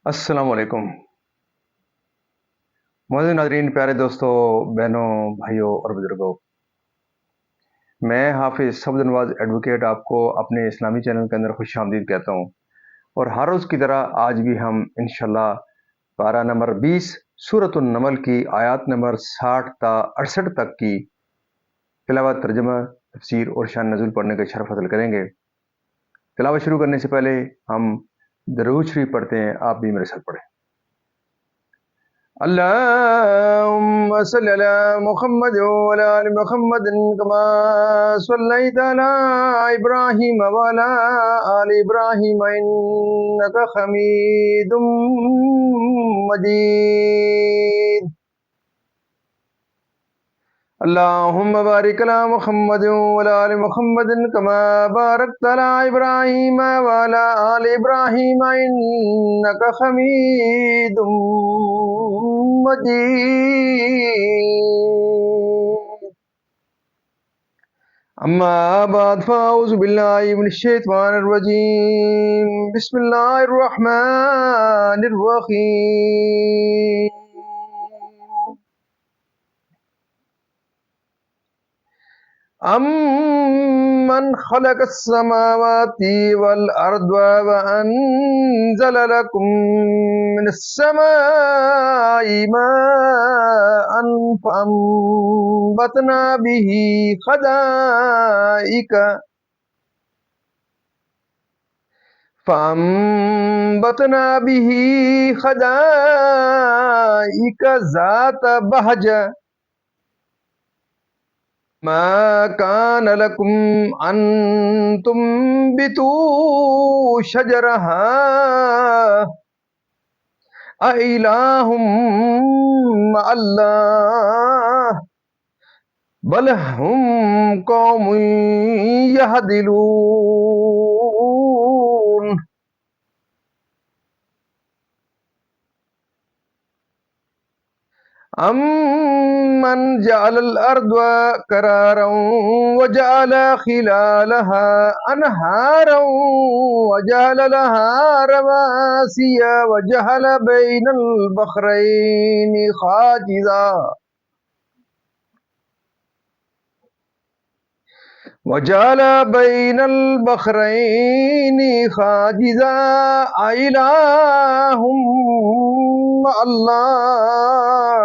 السلام علیکم معزز ناظرین، پیارے دوستوں، بہنوں، بھائیوں اور بزرگوں، میں حافظ صفدر نواز ایڈوکیٹ آپ کو اپنے اسلامی چینل کے اندر خوش آمدید کہتا ہوں، اور ہر روز کی طرح آج بھی ہم انشاءاللہ پارہ نمبر 20 سورۃ النمل کی آیات نمبر 60 تا 68 تک کی تلاوت، ترجمہ، تفسیر اور شان نزول پڑھنے کا شرف حاصل کریں گے۔ تلاوت شروع کرنے سے پہلے ہم درود شریف پڑھتے ہیں، آپ بھی میرے ساتھ پڑھیں۔ اللهم صل على محمد وعلى آل محمد كما صليت على إبراهيم وعلى آل إبراهيم إنك حميد مجيد. اللهم بارك على محمد وعلى آل محمد كما باركت على إبراهيم وعلى آل إبراهيم إنك حميد مجيد. أما بعد فأعوذ بالله من الشيطان الرجيم. بسم الله الرحمن الرحيم. أَمَّنْ خَلَقَ السَّمَاوَاتِ وَالْأَرْضَ وَأَنزَلَ لَكُم مِّنَ السَّمَاءِ مَاءً فَأَنبَتْنَا بِهِ حَدَائِقَ ذَاتَ بَهْجَةٍ ما كان لكم أن تنبتوا شجرها أإله مع الله بل هم قوم يهدلون. أَمَّنْ جَعَلَ الْأَرْضَ قَرَارًا وَجَعَلَ خِلَالَهَا أَنْهَارًا وَجَعَلَ لَهَا رَوَاسِيَ وَجَعَلَ بَيْنَ الْبَحْرَيْنِ حاجزا أإله مع الله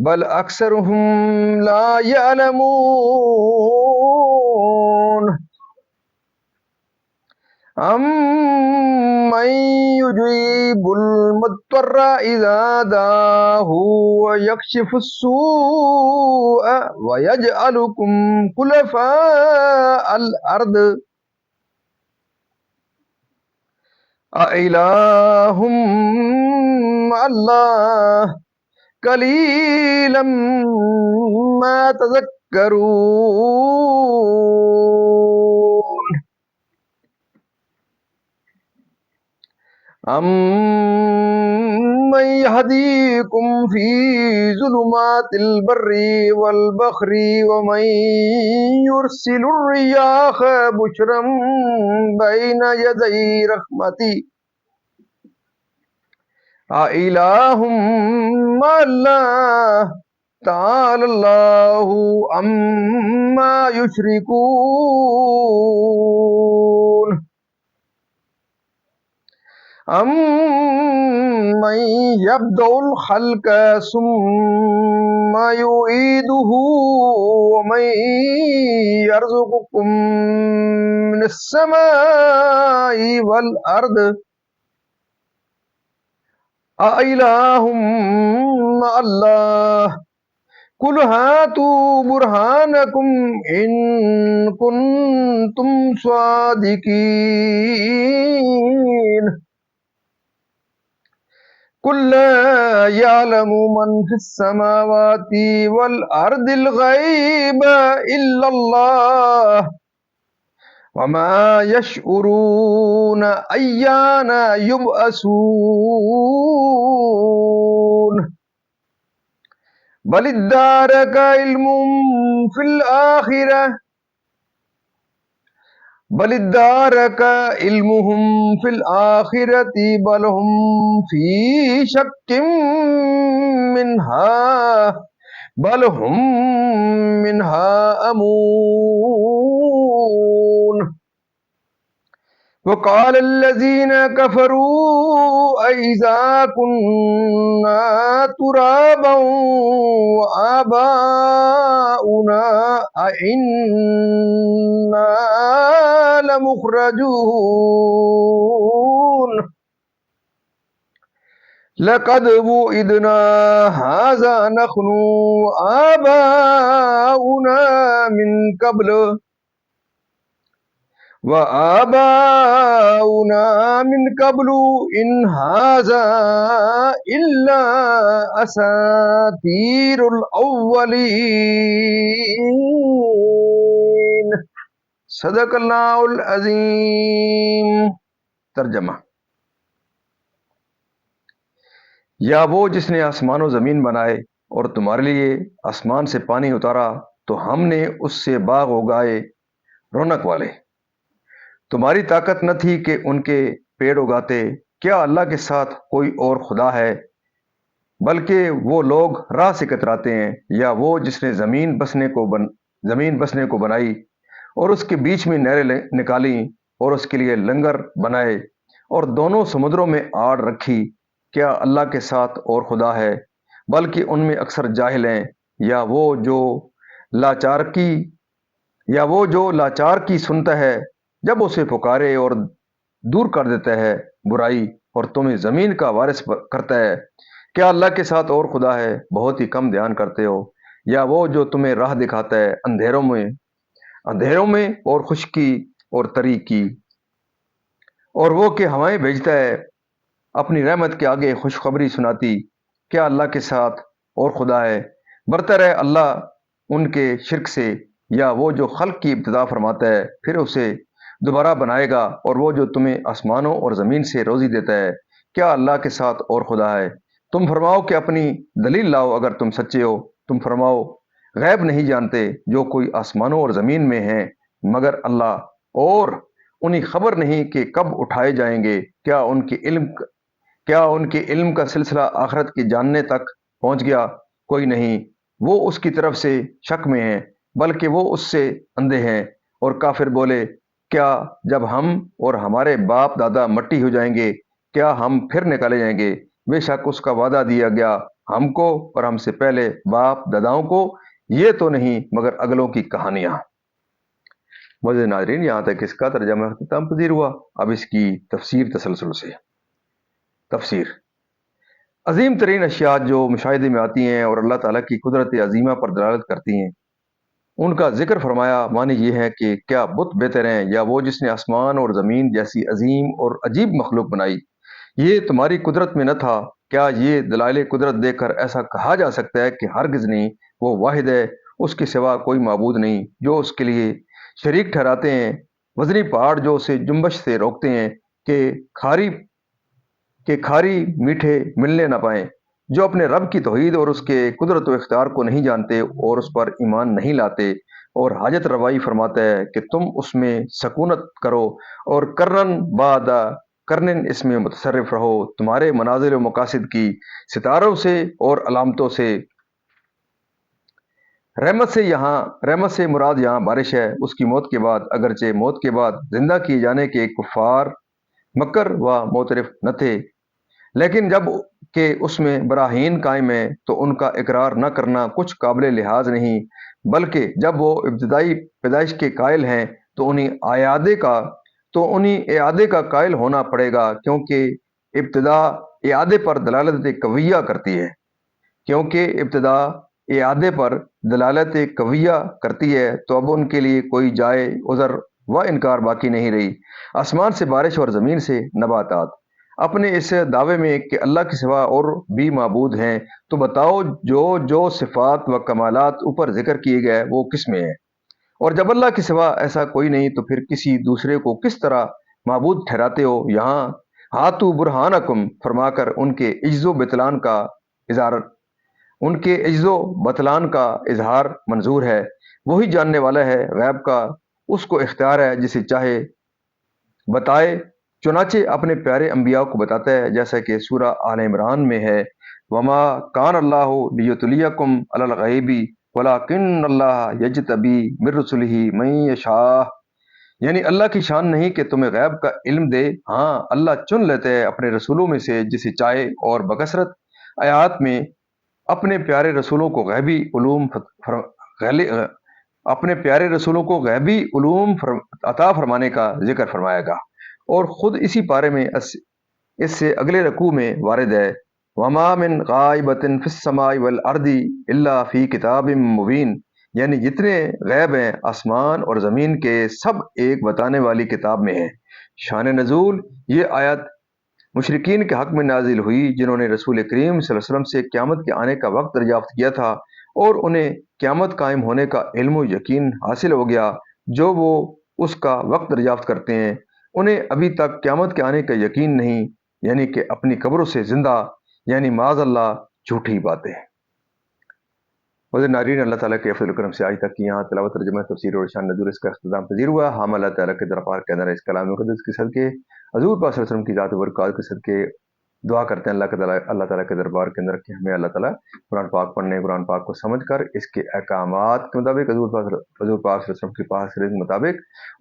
بل أكثرهم لا يعلمون. أَمَّن يُجِيبُ الْمُضْطَرَّ إِذَا دَعَاهُ وَيَكْشِفُ السُّوءَ وَيَجْعَلُكُمْ خُلَفَاءَ الْأَرْضِ أَإِلَٰهٌ مع الله قليلا ما تذكرون. أَمَّن يهديكم في ظلمات البر والبحر ومن يرسل الرياح بشرا بين يدي رحمته أإله مع الله تعالى الله عما يشركون. أَمَّن يَبْدَأُ الْخَلْقَ ثُمَّ يُعِيدُهُ وَمَن يَرْزُقُكُم مِّنَ السَّمَاءِ وَالْأَرْضِ أَإِلَٰهٌ مع الله قُلْ هَاتُوا بُرْهَانَكُمْ إِن كُنتُمْ صَادِقِينَ. قُلْ لَا يَعْلَمُ مَنْ فِي السَّمَاوَاتِ وَالْأَرْضِ الْغَيْبَ إِلَّا اللَّهُ وَمَا يَشْعُرُونَ أَيَّانَ يُبْعَثُونَ. بَلِ ادَّارَكَ عِلْمٌ فِي الْآخِرَةِ بل ادارک علمہم فی الآخرۃ بل ہم فی شک منہا بل ہم منہا امون وقال الذين كفروا أئذا كنا ترابا وآباؤنا أئنا لمخرجون لقد وعدنا هذا نحن وآباؤنا من قبل وآباؤنا من قبل إن هذا إلا أساطير الأولين صدق اللہ العظیم۔ ترجمہ: یا وہ جس نے آسمان و زمین بنائے اور تمہارے لیے آسمان سے پانی اتارا تو ہم نے اس سے باغ اگائے رونق والے۔ تمہاری طاقت نہ تھی کہ ان کے پیڑ اگاتے۔ کیا اللہ کے ساتھ کوئی اور خدا ہے؟ بلکہ وہ لوگ راہ سے کتراتے ہیں۔ یا وہ جس نے زمین بسنے کو بنائی اور اس کے بیچ میں نہریں نکالیں اور اس کے لیے لنگر بنائے اور دونوں سمندروں میں آڑ رکھی۔ کیا اللہ کے ساتھ اور خدا ہے؟ بلکہ ان میں اکثر جاہل ہیں۔ یا وہ جو لاچار کی سنتا ہے جب اسے پکارے اور دور کر دیتا ہے برائی اور تمہیں زمین کا وارث کرتا ہے۔ کیا اللہ کے ساتھ اور خدا ہے؟ بہت ہی کم دھیان کرتے ہو۔ یا وہ جو تمہیں راہ دکھاتا ہے اندھیروں میں اور خشکی اور تری کی، اور وہ کہ ہوائیں بھیجتا ہے اپنی رحمت کے آگے خوشخبری سناتی۔ کیا اللہ کے ساتھ اور خدا ہے؟ برتر ہے اللہ ان کے شرک سے۔ یا وہ جو خلق کی ابتدا فرماتا ہے پھر اسے دوبارہ بنائے گا، اور وہ جو تمہیں آسمانوں اور زمین سے روزی دیتا ہے۔ کیا اللہ کے ساتھ اور خدا ہے؟ تم فرماؤ کہ اپنی دلیل لاؤ اگر تم سچے ہو۔ تم فرماؤ غیب نہیں جانتے جو کوئی آسمانوں اور زمین میں ہیں مگر اللہ، اور انہیں خبر نہیں کہ کب اٹھائے جائیں گے۔ کیا ان کے علم کا سلسلہ آخرت کے جاننے تک پہنچ گیا؟ کوئی نہیں۔ وہ اس کی طرف سے شک میں ہیں، بلکہ وہ اس سے اندھے ہیں۔ اور کافر بولے، کیا جب ہم اور ہمارے باپ دادا مٹی ہو جائیں گے کیا ہم پھر نکالے جائیں گے؟ بے شک اس کا وعدہ دیا گیا ہم کو اور ہم سے پہلے باپ داداؤں کو، یہ تو نہیں مگر اگلوں کی کہانیاں۔ مزید ناظرین، یہاں تک اس کا ترجمہ اختتام پذیر ہوا۔ اب اس کی تفسیر تسلسل سے۔ تفسیر: عظیم ترین اشیاء جو مشاہدے میں آتی ہیں اور اللہ تعالیٰ کی قدرت عظیمہ پر دلالت کرتی ہیں، ان کا ذکر فرمایا۔ معنی یہ ہے کہ کیا بت بہتر ہیں یا وہ جس نے آسمان اور زمین جیسی عظیم اور عجیب مخلوق بنائی؟ یہ تمہاری قدرت میں نہ تھا؟ کیا یہ دلائل قدرت دیکھ کر ایسا کہا جا سکتا ہے کہ ہرگز نہیں، وہ واحد ہے، اس کے سوا کوئی معبود نہیں۔ جو اس کے لیے شریک ٹھہراتے ہیں وزنی پہاڑ جو اسے جنبش سے روکتے ہیں کہ کھاری میٹھے ملنے نہ پائیں، جو اپنے رب کی توحید اور اس کے قدرت و اختیار کو نہیں جانتے اور اس پر ایمان نہیں لاتے، اور حاجت روائی فرماتا ہے کہ تم اس میں سکونت کرو اور کرن بعد کرن اس میں متصرف رہو، تمہارے منازل و مقاصد کی ستاروں سے اور علامتوں سے۔ رحمت سے مراد یہاں بارش ہے، اس کی موت کے بعد، اگرچہ موت کے بعد زندہ کیے جانے کے کفار مکر و معترف نہ تھے، لیکن جب کہ اس میں براہین قائم ہیں تو ان کا اقرار نہ کرنا کچھ قابل لحاظ نہیں، بلکہ جب وہ ابتدائی پیدائش کے قائل ہیں تو انہیں اعادے کا قائل ہونا پڑے گا، کیونکہ ابتدا اعادے پر دلالت قویہ کرتی ہے، تو اب ان کے لیے کوئی جائے عذر و انکار باقی نہیں رہی۔ آسمان سے بارش اور زمین سے نباتات۔ اپنے اس دعوے میں کہ اللہ کے سوا اور بھی معبود ہیں تو بتاؤ جو صفات و کمالات اوپر ذکر کیے گئے وہ کس میں ہیں؟ اور جب اللہ کے سوا ایسا کوئی نہیں تو پھر کسی دوسرے کو کس طرح معبود ٹھہراتے ہو؟ یہاں ہاتھو برہانکم فرما کر ان کے عجز و بطلان کا اظہار منظور ہے۔ وہی جاننے والا ہے غیب کا اس کو اختیار ہے جسے چاہے بتائے، چنانچہ اپنے پیارے انبیاء کو بتاتا ہے، جیسا کہ سورہ آل عمران میں ہے، وما کان اللہ لیطلیکم علی الغیب ولکن اللہ یجتبی من رسلہ من یشاء، یعنی اللہ کی شان نہیں کہ تمہیں غیب کا علم دے، ہاں اللہ چن لیتے ہیں اپنے رسولوں میں سے جسے چاہے، اور بکثرت آیات میں اپنے پیارے رسولوں کو غیبی علوم اپنے پیارے رسولوں کو غیبی علوم عطا فرمانے کا ذکر فرمائے گا، اور خود اسی پارے میں اس سے اگلے رکوع میں وارد ہے، وما من غائبۃ فی السماء والارض الا فی کتاب مبین، یعنی جتنے غیب ہیں آسمان اور زمین کے سب ایک بتانے والی کتاب میں ہیں۔ شان نزول، یہ آیت مشرکین کے حق میں نازل ہوئی جنہوں نے رسول کریم صلی اللہ علیہ وسلم سے قیامت کے آنے کا وقت دریافت کیا تھا، اور انہیں قیامت قائم ہونے کا علم و یقین حاصل ہو گیا۔ جو وہ اس کا وقت دریافت کرتے ہیں انہیں ابھی تک قیامت کے آنے کا یقین نہیں، یعنی کہ اپنی قبروں سے زندہ، یعنی معاذ اللہ جھوٹی باتیں۔ ناظرین، اللہ تعالیٰ کے فضل و کرم سے آج تک یہاں تلاوت، ترجمہ، تفسیر اور شان نزول اس کا اختتام پذیر ہوا۔ ہم اللہ تعالیٰ کے دربار کے اندر اس کلام مقدس کے صدقے، حضور پاک صلی اللہ علیہ وسلم کی ذات و برکات کے صدقے دعا کرتے ہیں اللہ تعالیٰ کے دربار کے اندر کہ ہمیں اللہ تعالیٰ قرآن پاک پڑھنے، قرآن پاک کو سمجھ کر اس کے احکامات کے مطابق حضور پاک صلی اللہ علیہ وسلم کی پاک سیرت کے مطابق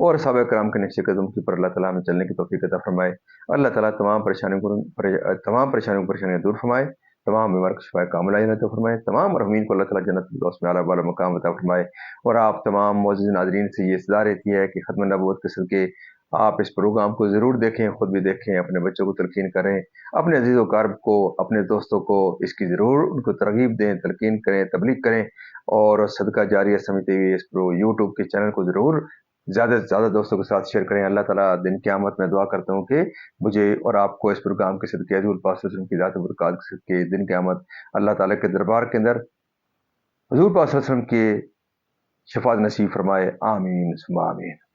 اور صحابہ کرام کے نقش قدم کی پر اللہ تعالیٰ ہمیں چلنے کی توفیق عطا فرمائے۔ اللہ تعالیٰ تمام پریشانیوں دور فرمائے، تمام بیمار کو شفا کاملہ عطا فرمائے، تمام مرحومین کو اللہ تعالیٰ جنت الفردوس میں اعلیٰ بالا مقام عطا فرمائے۔ اور آپ تمام معزز ناظرین سے یہ اصرار رہتی ہے کہ ختم نبوت کے صدقے آپ اس پروگرام کو ضرور دیکھیں، خود بھی دیکھیں، اپنے بچوں کو تلقین کریں، اپنے عزیز و اقارب کو، اپنے دوستوں کو اس کی ضرور ان کو ترغیب دیں، تلقین کریں، تبلیغ کریں، اور صدقہ جاریہ سمجھتے ہوئے اس یوٹیوب کے چینل کو ضرور زیادہ سے زیادہ دوستوں کے ساتھ شیئر کریں۔ اللہ تعالیٰ دن قیامت میں دعا کرتا ہوں کہ مجھے اور آپ کو اس پروگرام کے صدقے حضور پاک صلی اللہ علیہ وسلم کی ذات و برکات کے صدقے دن قیامت اللہ تعالیٰ کے دربار کے اندر حضور پاک صلی اللہ علیہ وسلم کی شفاعت نصیب فرمائے، آمین ثم آمین۔